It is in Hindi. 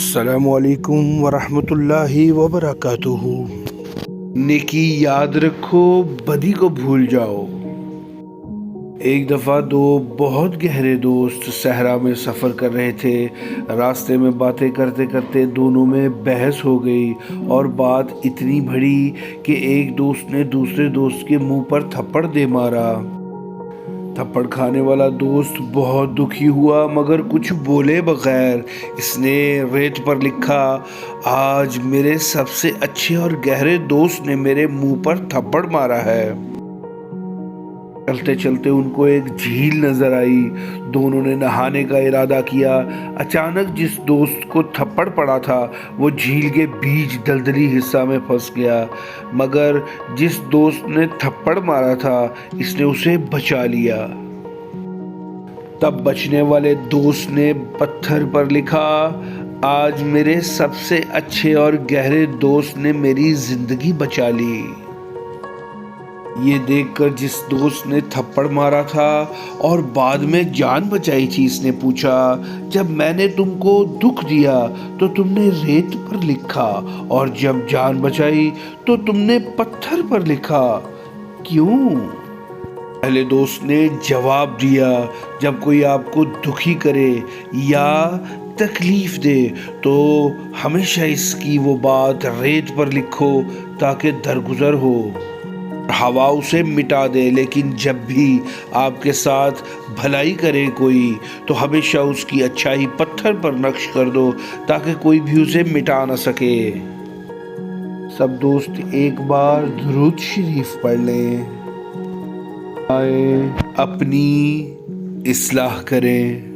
अस्सलामुअलैकुम वरहमतुल्लाहि वबरकातुहू। नेकी याद रखो, बदी को भूल जाओ। एक दफ़ा दो बहुत गहरे दोस्त सहरा में सफ़र कर रहे थे। रास्ते में बातें करते करते दोनों में बहस हो गई और बात इतनी बढ़ी कि एक दोस्त ने दूसरे दोस्त के मुंह पर थप्पड़ दे मारा। थप्पड़ खाने वाला दोस्त बहुत दुखी हुआ मगर कुछ बोले बगैर इसने रेत पर लिखा, आज मेरे सबसे अच्छे और गहरे दोस्त ने मेरे मुंह पर थप्पड़ मारा है। चलते चलते उनको एक झील नजर आई। दोनों ने नहाने का इरादा किया। अचानक जिस दोस्त को थप्पड़ पड़ा था वो झील के बीच दलदली हिस्सा में फंस गया, मगर जिस दोस्त ने थप्पड़ मारा था इसने उसे बचा लिया। तब बचने वाले दोस्त ने पत्थर पर लिखा, आज मेरे सबसे अच्छे और गहरे दोस्त ने मेरी जिंदगी बचा ली। ये देखकर जिस दोस्त ने थप्पड़ मारा था और बाद में जान बचाई थी, इसने पूछा, जब मैंने तुमको दुख दिया तो तुमने रेत पर लिखा और जब जान बचाई तो तुमने पत्थर पर लिखा, क्यों? पहले दोस्त ने जवाब दिया, जब कोई आपको दुखी करे या तकलीफ दे तो हमेशा इसकी वो बात रेत पर लिखो ताकि दरगुजर हो, हवा उसे मिटा दे। लेकिन जब भी आपके साथ भलाई करे कोई तो हमेशा उसकी अच्छाई पत्थर पर नक्श कर दो ताकि कोई भी उसे मिटा ना सके। सब दोस्त एक बार दुरूद शरीफ पढ़ लें, आए अपनी इस्लाह करें।